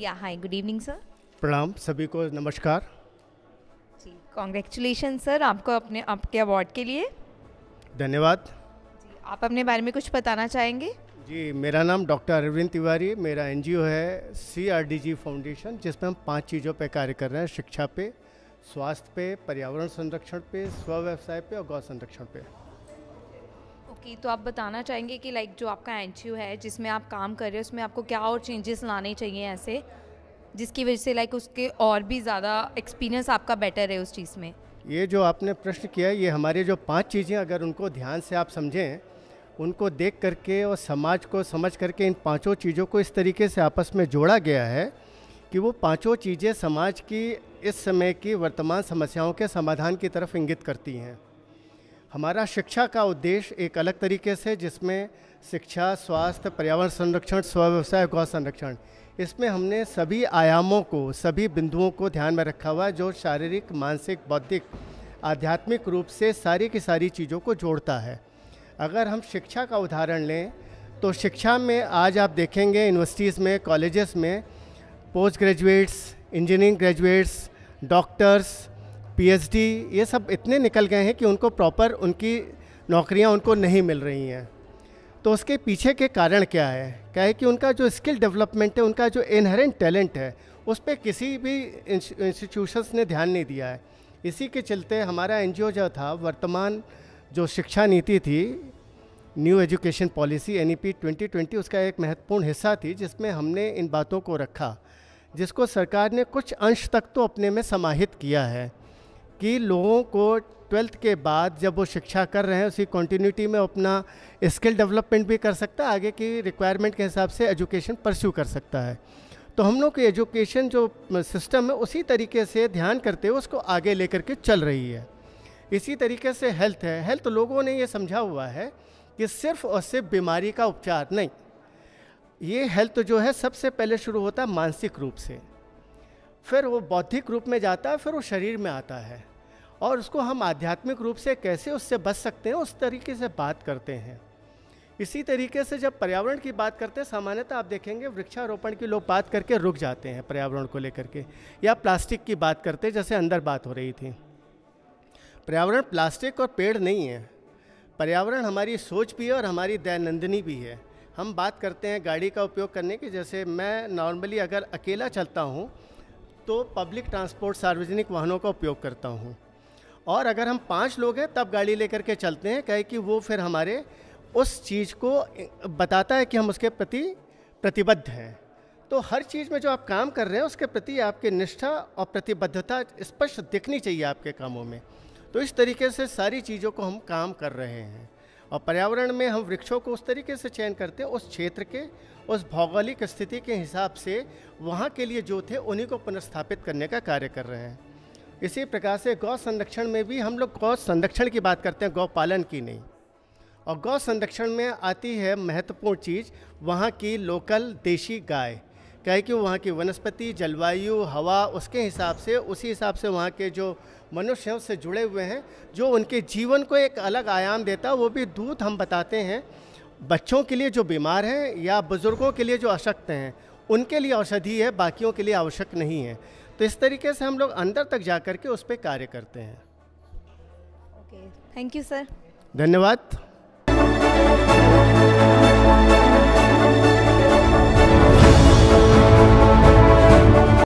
या हाय, good evening sir. प्रणाम सभी को, नमस्कार जी, कॉन्ग्रेचुलेशन सर आपको आपके अवार्ड के लिए। धन्यवाद जी, आप अपने बारे में कुछ बताना चाहेंगे? जी। मेरा नाम डॉक्टर अरविंद तिवारी, मेरा एनजीओ है CRDG फाउंडेशन, जिसमें हम 5 चीज़ों पे कार्य कर रहे हैं: शिक्षा पे, स्वास्थ्य पे, पर्यावरण संरक्षण पे, स्व व्यवसाय पे और गौ संरक्षण पे। ओके, तो आप बताना चाहेंगे कि लाइक जो आपका एनजीओ है जिसमें आप काम कर रहे हैं उसमें आपको क्या और चेंजेस लाने चाहिए ऐसे, जिसकी वजह से लाइक उसके और भी ज़्यादा एक्सपीरियंस आपका बेटर है उस चीज़ में? ये जो आपने प्रश्न किया, ये हमारे जो 5 चीज़ें, अगर उनको ध्यान से आप समझें, उनको देख करके और समाज को समझ करके, इन 5 चीज़ों को इस तरीके से आपस में जोड़ा गया है कि वो 5 चीज़ें समाज की इस समय की वर्तमान समस्याओं के समाधान की तरफ इंगित करती हैं। हमारा शिक्षा का उद्देश्य एक अलग तरीके से, जिसमें शिक्षा, स्वास्थ्य, पर्यावरण संरक्षण, स्व व्यवसाय, गौ संरक्षण, इसमें हमने सभी आयामों को, सभी बिंदुओं को ध्यान में रखा हुआ है, जो शारीरिक, मानसिक, बौद्धिक, आध्यात्मिक रूप से सारी की सारी चीज़ों को जोड़ता है। अगर हम शिक्षा का उदाहरण लें तो शिक्षा में आज आप देखेंगे यूनिवर्सिटीज़ में, कॉलेजेस में post graduates, engineering graduates, doctors, PhD, ये सब इतने निकल गए हैं कि उनको प्रॉपर उनकी नौकरियां उनको नहीं मिल रही हैं। तो उसके पीछे के कारण क्या है? क्या है कि उनका जो स्किल डेवलपमेंट है, उनका जो इनहेरेंट टैलेंट है, उस पर किसी भी इंस्टीट्यूशंस ने ध्यान नहीं दिया है। इसी के चलते हमारा NGO जो था, वर्तमान जो शिक्षा नीति थी, न्यू एजुकेशन पॉलिसी NEP 2020, उसका एक महत्वपूर्ण हिस्सा थी, जिसमें हमने इन बातों को रखा, जिसको सरकार ने कुछ अंश तक तो अपने में समाहित किया है कि लोगों को 12th के बाद जब वो शिक्षा कर रहे हैं, उसी कंटिन्यूटी में अपना स्किल डेवलपमेंट भी कर सकता है, आगे की रिक्वायरमेंट के हिसाब से एजुकेशन परस्यू कर सकता है। तो हम लोग की एजुकेशन जो सिस्टम है, उसी तरीके से ध्यान करते हुए उसको आगे लेकर के चल रही है। इसी तरीके से हेल्थ है। हेल्थ लोगों ने ये समझा हुआ है कि सिर्फ और सिर्फ बीमारी का उपचार नहीं, ये हेल्थ जो है सबसे पहले शुरू होता है मानसिक रूप से, फिर वो बौद्धिक रूप में जाता है, फिर वो शरीर में आता है, और उसको हम आध्यात्मिक रूप से कैसे उससे बच सकते हैं, उस तरीके से बात करते हैं। इसी तरीके से जब पर्यावरण की बात करते हैं, सामान्यतः आप देखेंगे वृक्षारोपण की लोग बात करके रुक जाते हैं पर्यावरण को लेकर के, या प्लास्टिक की बात करते हैं, जैसे अंदर बात हो रही थी। पर्यावरण प्लास्टिक और पेड़ नहीं है। पर्यावरण हमारी सोच भी है और हमारी दैनंदिनी भी है। हम बात करते हैं गाड़ी का उपयोग करने की, जैसे मैं नॉर्मली अगर अकेला चलता हूँ तो पब्लिक ट्रांसपोर्ट, सार्वजनिक वाहनों का उपयोग करता हूँ, और अगर हम 5 लोग हैं तब गाड़ी लेकर के चलते हैं, कहे कि वो फिर हमारे उस चीज़ को बताता है कि हम उसके प्रति प्रतिबद्ध हैं। तो हर चीज़ में जो आप काम कर रहे हैं, उसके प्रति आपकी निष्ठा और प्रतिबद्धता स्पष्ट दिखनी चाहिए आपके कामों में। तो इस तरीके से सारी चीज़ों को हम काम कर रहे हैं, और पर्यावरण में हम वृक्षों को उस तरीके से चयन करते हैं, उस क्षेत्र के, उस भौगोलिक स्थिति के हिसाब से वहाँ के लिए जो थे उन्हीं को पुनर्स्थापित करने का कार्य कर रहे हैं। इसी प्रकार से गौ संरक्षण में भी हम लोग गौ संरक्षण की बात करते हैं, गौ पालन की नहीं। और गौ संरक्षण में आती है महत्वपूर्ण चीज़ वहाँ की लोकल देशी गाय, क्या है कि वहाँ की वनस्पति, जलवायु, हवा, उसके हिसाब से, उसी हिसाब से वहाँ के जो मनुष्य हैं उससे जुड़े हुए हैं, जो उनके जीवन को एक अलग आयाम देता है। वो भी दूध हम बताते हैं बच्चों के लिए जो बीमार हैं या बुज़ुर्गों के लिए जो अशक्त हैं, उनके लिए औषधि है, बाकियों के लिए आवश्यक नहीं है। तो इस तरीके से हम लोग अंदर तक जा कर के उस पर कार्य करते हैं। Okay, thank you sir. धन्यवाद।